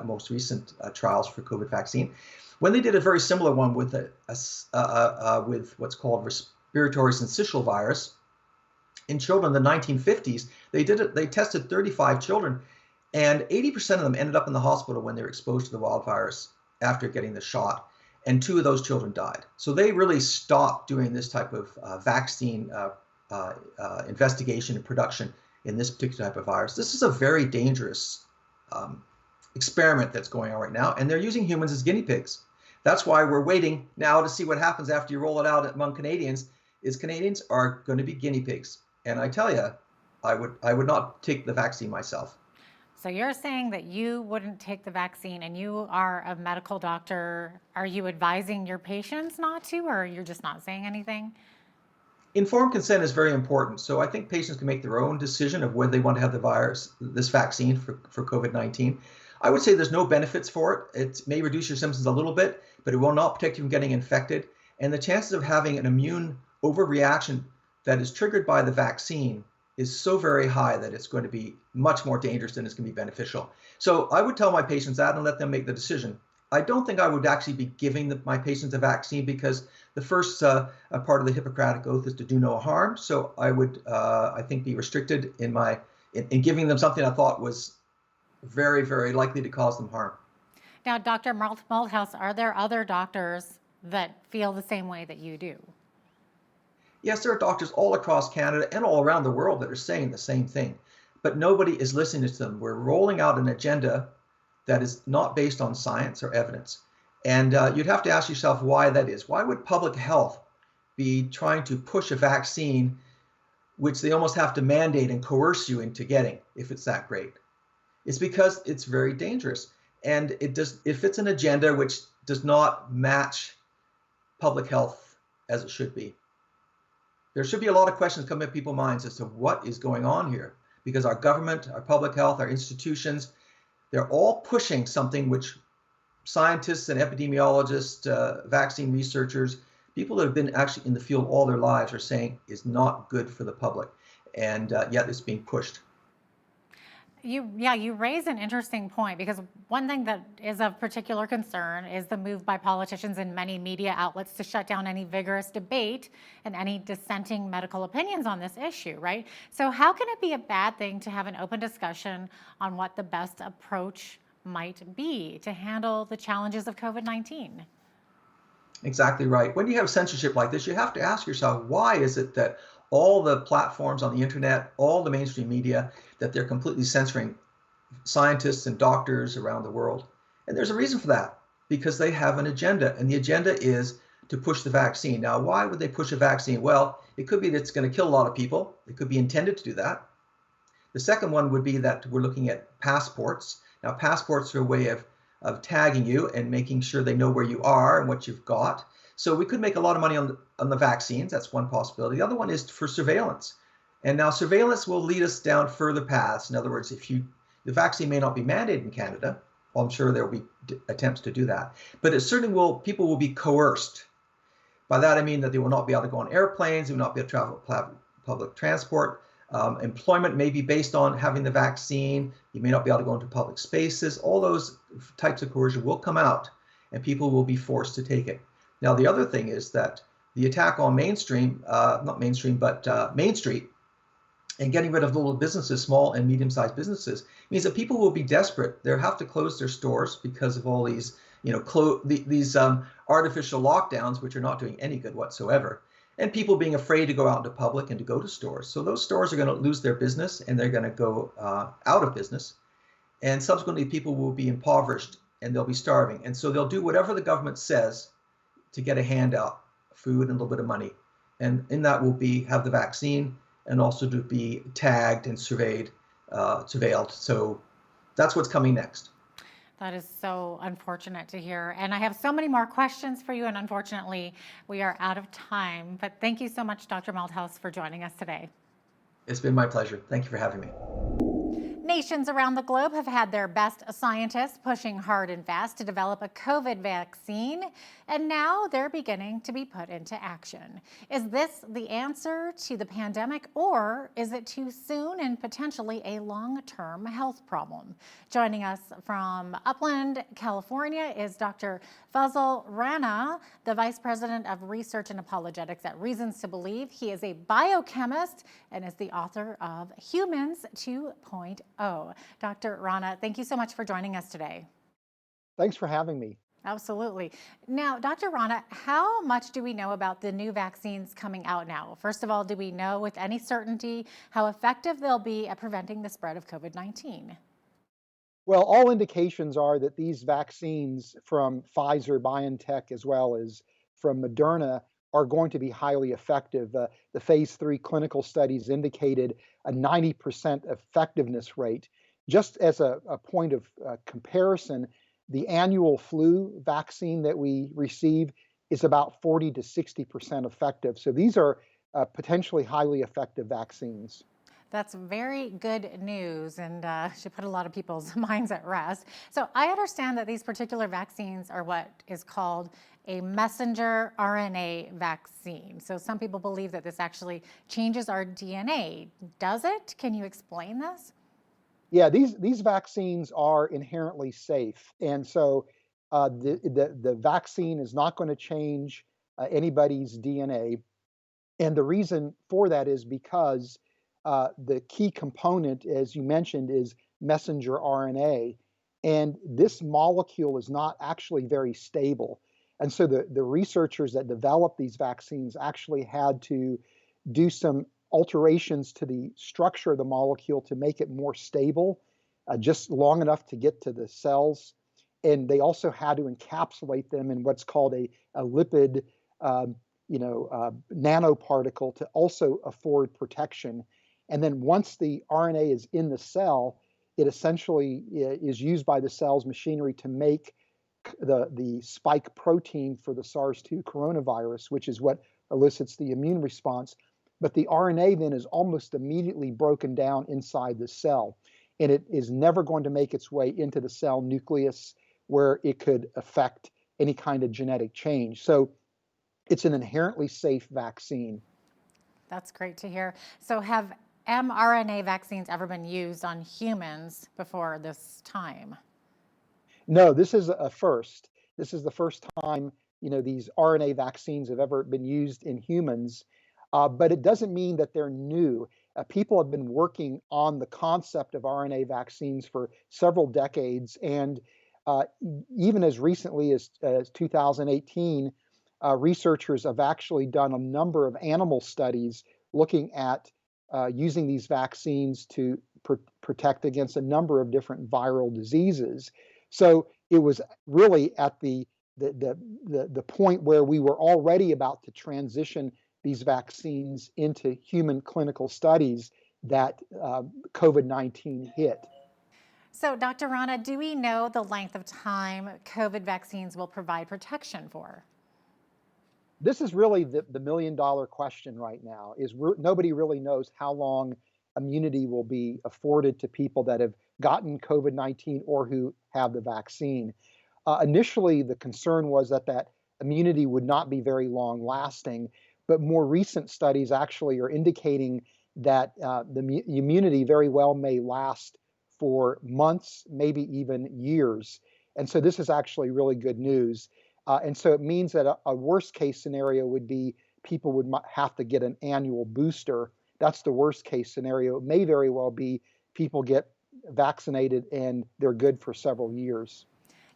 most recent trials for COVID vaccine. When they did a very similar one with with what's called respiratory syncytial virus in children in the 1950s, they tested 35 children, and 80% of them ended up in the hospital when they were exposed to the wild virus after getting the shot, and 2 of those children died. So they really stopped doing this type of vaccine investigation and production in this particular type of virus. This is a very dangerous experiment that's going on right now, and they're using humans as guinea pigs. That's why we're waiting now to see what happens after you roll it out among Canadians. Canadians are going to be guinea pigs, and I tell you, I would not take the vaccine myself. So you're saying that you wouldn't take the vaccine, and you are a medical doctor. Are you advising your patients not to, or you're just not saying anything? Informed consent is very important. So I think patients can make their own decision of whether they want to have this vaccine for COVID-19. I would say there's no benefits for it. It may reduce your symptoms a little bit, but it will not protect you from getting infected. And the chances of having an immune overreaction that is triggered by the vaccine is so very high that it's going to be much more dangerous than it's going to be beneficial. So I would tell my patients that and let them make the decision. I don't think I would actually be giving my patients a vaccine, because the first part of the Hippocratic Oath is to do no harm. So I would, I think, be restricted in giving them something I thought was very, very likely to cause them harm. Now, Dr. Malthouse, are there other doctors that feel the same way that you do? Yes, there are doctors all across Canada and all around the world that are saying the same thing, but nobody is listening to them. We're rolling out an agenda that is not based on science or evidence. And you'd have to ask yourself why that is. Why would public health be trying to push a vaccine which they almost have to mandate and coerce you into getting if it's that great? It's because it's very dangerous. And if it's an agenda which does not match public health as it should be. There should be a lot of questions coming up in people's minds as to what is going on here, because our government, our public health, our institutions, they're all pushing something which scientists and epidemiologists, vaccine researchers, people that have been actually in the field all their lives are saying is not good for the public, and yet it's being pushed. You raise an interesting point, because one thing that is of particular concern is the move by politicians and many media outlets to shut down any vigorous debate and any dissenting medical opinions on this issue, right? So how can it be a bad thing to have an open discussion on what the best approach might be to handle the challenges of COVID-19? Exactly right. When you have censorship like this, you have to ask yourself, why is it that all the platforms on the internet, all the mainstream media, that they're completely censoring scientists and doctors around the world? And there's a reason for that, because they have an agenda, and the agenda is to push the vaccine. Now, why would they push a vaccine? Well, it could be that it's going to kill a lot of people. It could be intended to do that. The second one would be that we're looking at passports. Now, passports are a way of tagging you and making sure they know where you are and what you've got. So we could make a lot of money on the vaccines. That's one possibility. The other one is for surveillance. And now surveillance will lead us down further paths. In other words, the vaccine may not be mandated in Canada. Well, I'm sure there will be attempts to do that. But it certainly people will be coerced. By that, I mean that they will not be able to go on airplanes, they will not be able to travel public transport. Employment may be based on having the vaccine. You may not be able to go into public spaces. All those types of coercion will come out, and people will be forced to take it. Now, the other thing is that the attack on Main Street, and getting rid of little businesses, small and medium-sized businesses, means that people will be desperate. They'll have to close their stores because of all these, these artificial lockdowns, which are not doing any good whatsoever. And people being afraid to go out into public and to go to stores. So those stores are going to lose their business, and they're going to go out of business. And subsequently, people will be impoverished, and they'll be starving. And so they'll do whatever the government says to get a handout, food and a little bit of money. And in that will be have the vaccine and also to be tagged and surveilled. So that's what's coming next. That is so unfortunate to hear. And I have so many more questions for you, and unfortunately, we are out of time. But thank you so much, Dr. Malthouse, for joining us today. It's been my pleasure. Thank you for having me. Nations around the globe have had their best scientists pushing hard and fast to develop a COVID vaccine, and now they're beginning to be put into action. Is this the answer to the pandemic, or is it too soon and potentially a long-term health problem? Joining us from Upland, California is Dr. Fazal Rana, the Vice President of Research and Apologetics at Reasons to Believe. He is a biochemist and is the author of Humans 2.0. Dr. Rana, thank you so much for joining us today. Thanks for having me. Absolutely. Now, Dr. Rana, how much do we know about the new vaccines coming out now? First of all, do we know with any certainty how effective they'll be at preventing the spread of COVID-19? Well, all indications are that these vaccines from Pfizer, BioNTech, as well as from Moderna are going to be highly effective. The phase 3 clinical studies indicated a 90% effectiveness rate. Just as a point of comparison, the annual flu vaccine that we receive is about 40 to 60% effective. So these are potentially highly effective vaccines. That's very good news, and should put a lot of people's minds at rest. So I understand that these particular vaccines are what is called a messenger RNA vaccine. So some people believe that this actually changes our DNA. Does it? Can you explain this? Yeah, these vaccines are inherently safe, and so the vaccine is not going to change anybody's DNA. And the reason for that is because the key component, as you mentioned, is messenger RNA. And this molecule is not actually very stable. And so the researchers that developed these vaccines actually had to do some alterations to the structure of the molecule to make it more stable, just long enough to get to the cells. And they also had to encapsulate them in what's called a lipid nanoparticle to also afford protection. And then once the RNA is in the cell, it essentially is used by the cell's machinery to make the spike protein for the SARS-2 coronavirus, which is what elicits the immune response. But the RNA then is almost immediately broken down inside the cell, and it is never going to make its way into the cell nucleus where it could affect any kind of genetic change. So it's an inherently safe vaccine. That's great to hear. So have mRNA vaccines ever been used on humans before this time? No, this is a first. This is the first time, these RNA vaccines have ever been used in humans, but it doesn't mean that they're new. people have been working on the concept of RNA vaccines for several decades, and even as recently as 2018, researchers have actually done a number of animal studies looking at using these vaccines to protect against a number of different viral diseases. So it was really at the point where we were already about to transition these vaccines into human clinical studies that COVID-19 hit. So, Dr. Rana, do we know the length of time COVID vaccines will provide protection for? This is really the million-dollar question right now, is nobody really knows how long immunity will be afforded to people that have gotten COVID-19 or who have the vaccine. Initially, the concern was that immunity would not be very long lasting, but more recent studies actually are indicating that the immunity very well may last for months, maybe even years. And so this is actually really good news. And so it means that a worst case scenario would be people would have to get an annual booster. That's the worst case scenario. It may very well be people get vaccinated and they're good for several years.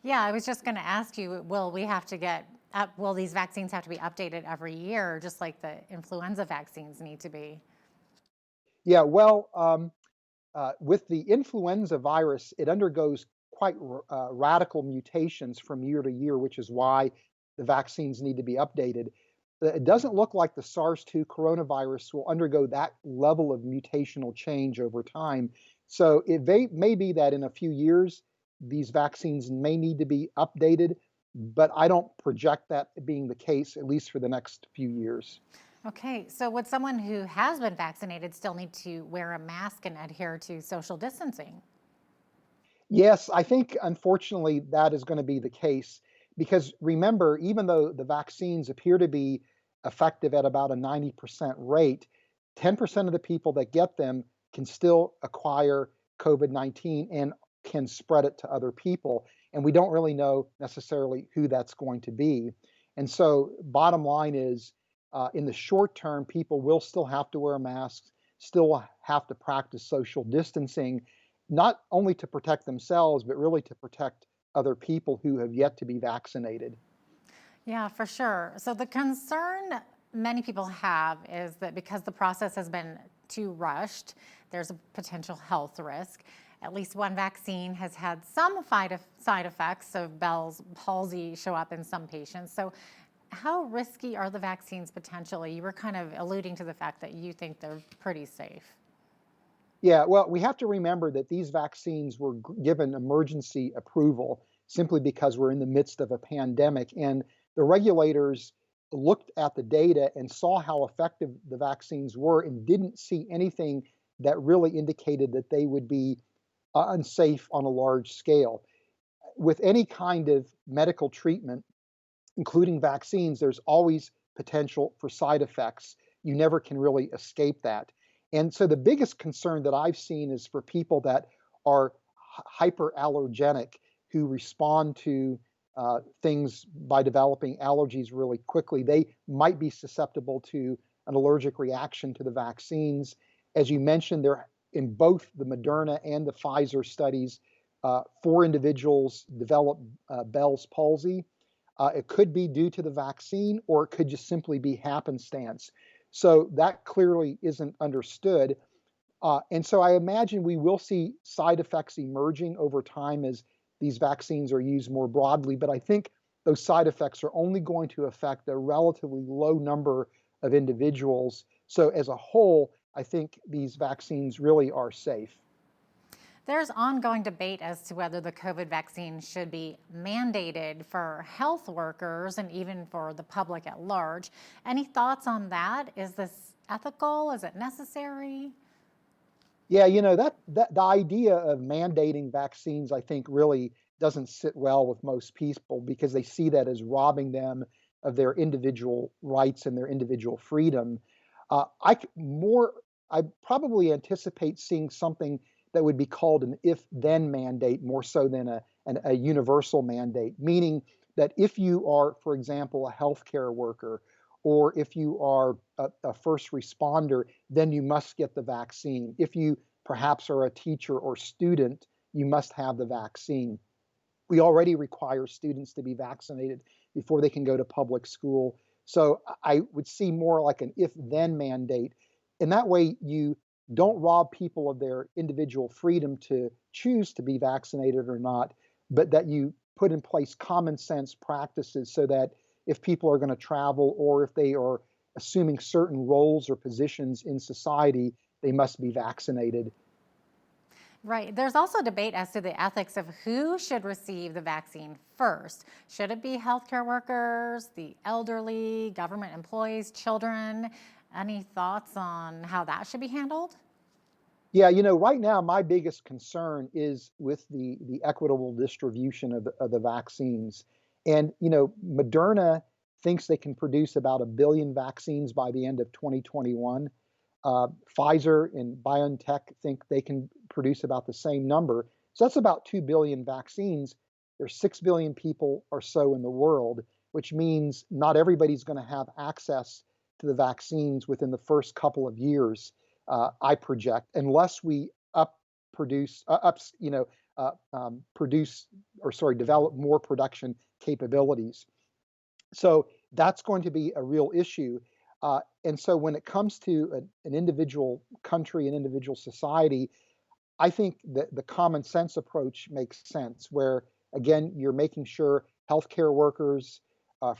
Yeah, I was just going to ask you, will these vaccines have to be updated every year, just like the influenza vaccines need to be? Yeah, well, with the influenza virus, it undergoes quite radical mutations from year to year, which is why the vaccines need to be updated. It doesn't look like the SARS-2 coronavirus will undergo that level of mutational change over time. So it may be that in a few years, these vaccines may need to be updated, but I don't project that being the case, at least for the next few years. Okay, so would someone who has been vaccinated still need to wear a mask and adhere to social distancing? Yes, I think unfortunately that is going to be the case because remember, even though the vaccines appear to be effective at about a 90% rate, 10% of the people that get them can still acquire COVID-19 and can spread it to other people. And we don't really know necessarily who that's going to be. And so, bottom line is, in the short term, people will still have to wear masks, still have to practice social distancing, not only to protect themselves, but really to protect other people who have yet to be vaccinated. Yeah, for sure. So the concern many people have is that because the process has been too rushed, there's a potential health risk. At least one vaccine has had some side effects of Bell's palsy show up in some patients. So how risky are the vaccines potentially? You were kind of alluding to the fact that you think they're pretty safe. Yeah, well, we have to remember that these vaccines were given emergency approval simply because we're in the midst of a pandemic. And the regulators looked at the data and saw how effective the vaccines were and didn't see anything that really indicated that they would be unsafe on a large scale. With any kind of medical treatment, including vaccines, there's always potential for side effects. You never can really escape that. And so the biggest concern that I've seen is for people that are hyperallergenic, who respond to things by developing allergies really quickly. They might be susceptible to an allergic reaction to the vaccines. As you mentioned, there in both the Moderna and the Pfizer studies, 4 individuals developed Bell's palsy. It could be due to the vaccine, or it could just simply be happenstance. So that clearly isn't understood. And so I imagine we will see side effects emerging over time as these vaccines are used more broadly. But I think those side effects are only going to affect a relatively low number of individuals. So as a whole, I think these vaccines really are safe. There's ongoing debate as to whether the COVID vaccine should be mandated for health workers and even for the public at large. Any thoughts on that? Is this ethical? Is it necessary? Yeah, that the idea of mandating vaccines, I think, really doesn't sit well with most people because they see that as robbing them of their individual rights and their individual freedom. I probably anticipate seeing something that would be called an if-then mandate more so than a universal mandate, meaning that if you are, for example, a healthcare worker or if you are a first responder, then you must get the vaccine. If you perhaps are a teacher or student, you must have the vaccine. We already require students to be vaccinated before they can go to public school. So I would see more like an if-then mandate. And that way you don't rob people of their individual freedom to choose to be vaccinated or not, but that you put in place common sense practices so that if people are going to travel or if they are assuming certain roles or positions in society, they must be vaccinated. Right. There's also debate as to the ethics of who should receive the vaccine first. Should it be healthcare workers, the elderly, government employees, children? Any thoughts on how that should be handled? Yeah, right now my biggest concern is with the equitable distribution of the vaccines. And Moderna thinks they can produce about 1 billion vaccines by the end of 2021. Pfizer and BioNTech think they can produce about the same number. So that's about 2 billion vaccines. There's 6 billion people or so in the world, which means not everybody's going to have access to the vaccines within the first couple of years. I project, unless we develop more production capabilities. So that's going to be a real issue. And so when it comes to an individual country, an individual society, I think that the common sense approach makes sense, where again, you're making sure healthcare workers,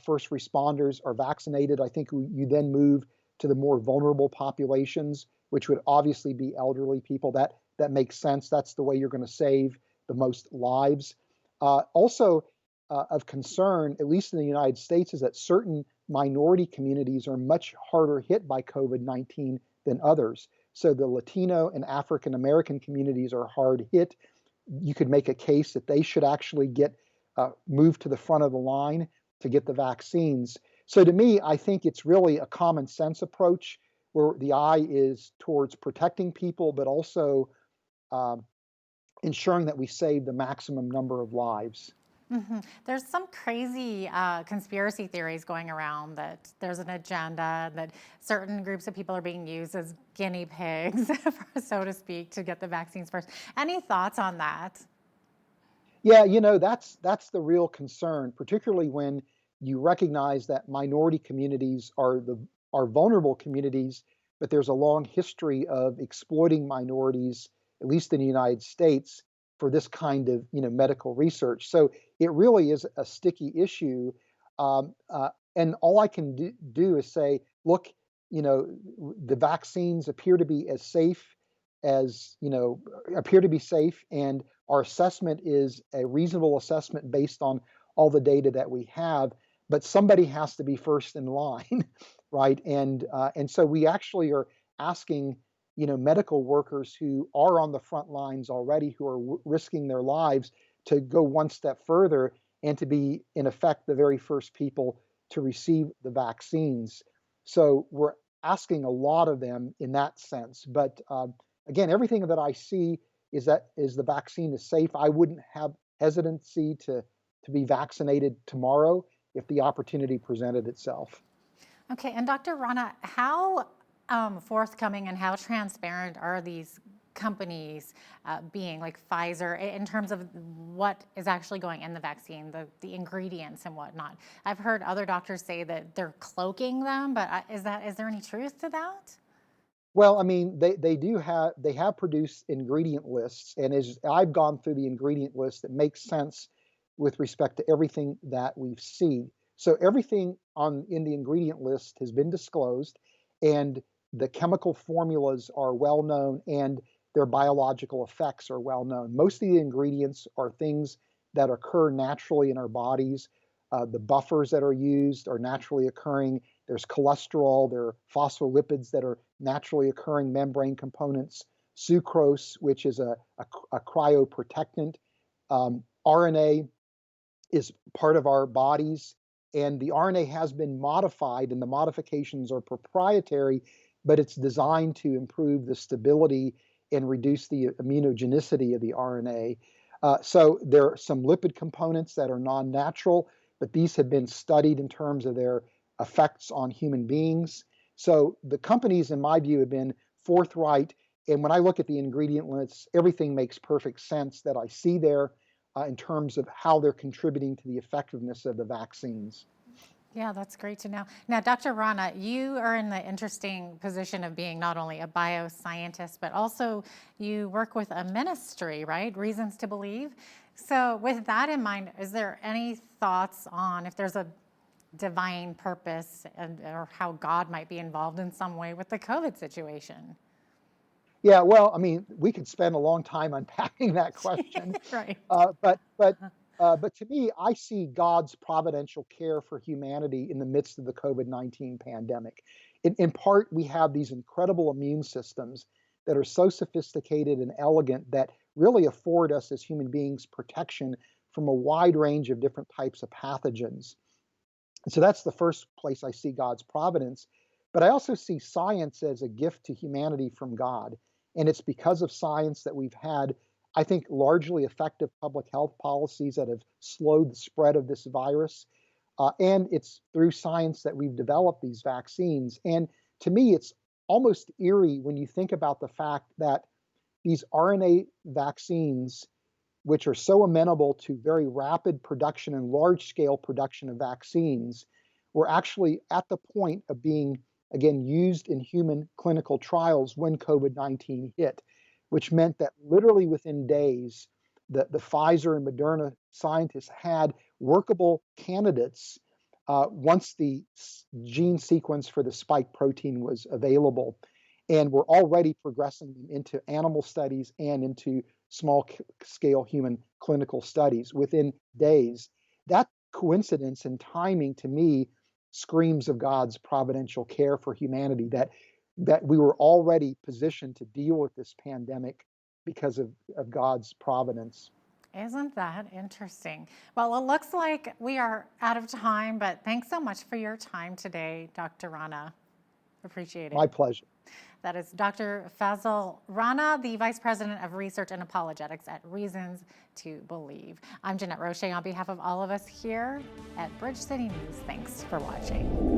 first responders are vaccinated. I think you then move to the more vulnerable populations, which would obviously be elderly people. That makes sense. That's the way you're going to save the most lives. Also of concern, at least in the United States, is that certain minority communities are much harder hit by COVID-19 than others. So the Latino and African American communities are hard hit. You could make a case that they should actually get moved to the front of the line to get the vaccines. So to me, I think it's really a common sense approach where the eye is towards protecting people, but also ensuring that we save the maximum number of lives. There's some crazy conspiracy theories going around that there's an agenda, that certain groups of people are being used as guinea pigs, so to speak, to get the vaccines first. Any thoughts on that? Yeah, that's the real concern, particularly when you recognize that minority communities are vulnerable communities, but there's a long history of exploiting minorities, at least in the United States, for this kind of medical research. So it really is a sticky issue, and all I can do is say, look, the vaccines appear to be safe, and our assessment is a reasonable assessment based on all the data that we have. But somebody has to be first in line, right? And so we actually are asking medical workers who are on the front lines already, who are risking their lives, to go one step further and to be, in effect, the very first people to receive the vaccines. So we're asking a lot of them in that sense. But again, everything that I see is the vaccine is safe. I wouldn't have hesitancy to be vaccinated tomorrow if the opportunity presented itself. Okay, and Dr. Rana, how forthcoming and how transparent are these companies being, like Pfizer, in terms of what is actually going in the vaccine, the ingredients and whatnot? I've heard other doctors say that they're cloaking them, but is there any truth to that? Well, I mean, they have produced ingredient lists, and as I've gone through the ingredient list, it makes sense with respect to everything that we've seen. So everything in the ingredient list has been disclosed, and the chemical formulas are well known, and their biological effects are well known. Most of the ingredients are things that occur naturally in our bodies. The buffers that are used are naturally occurring. There's cholesterol, there are phospholipids that are naturally occurring membrane components, sucrose, which is a cryoprotectant. RNA is part of our bodies, and the RNA has been modified, and the modifications are proprietary, but it's designed to improve the stability and reduce the immunogenicity of the RNA. So there are some lipid components that are non-natural, but these have been studied in terms of their effects on human beings. So the companies, in my view, have been forthright. And when I look at the ingredient lists, everything makes perfect sense that I see there in terms of how they're contributing to the effectiveness of the vaccines. Yeah, that's great to know. Now, Dr. Rana, you are in the interesting position of being not only a bioscientist, but also you work with a ministry, right? Reasons to Believe. So with that in mind, is there any thoughts on if there's a divine purpose or how God might be involved in some way with the COVID situation? Yeah, well, I mean, we could spend a long time unpacking that question. Right. But to me, I see God's providential care for humanity in the midst of the COVID-19 pandemic. In part, we have these incredible immune systems that are so sophisticated and elegant that really afford us as human beings protection from a wide range of different types of pathogens. And so that's the first place I see God's providence. But I also see science as a gift to humanity from God. And it's because of science that we've had, I think, largely effective public health policies that have slowed the spread of this virus. And it's through science that we've developed these vaccines. And to me, it's almost eerie when you think about the fact that these RNA vaccines, which are so amenable to very rapid production and large-scale production of vaccines, were actually at the point of being, again, used in human clinical trials when COVID-19 hit, which meant that literally within days, the Pfizer and Moderna scientists had workable candidates once the gene sequence for the spike protein was available, and were already progressing them into animal studies and into small-scale human clinical studies within days. That coincidence and timing, to me, screams of God's providential care for humanity, that we were already positioned to deal with this pandemic because of God's providence. Isn't that interesting? Well, it looks like we are out of time, but thanks so much for your time today, Dr. Rana. Appreciate it. My pleasure. That is Dr. Fazal Rana, the Vice President of Research and Apologetics at Reasons to Believe. I'm Jeanette Roche on behalf of all of us here at Bridge City News. Thanks for watching.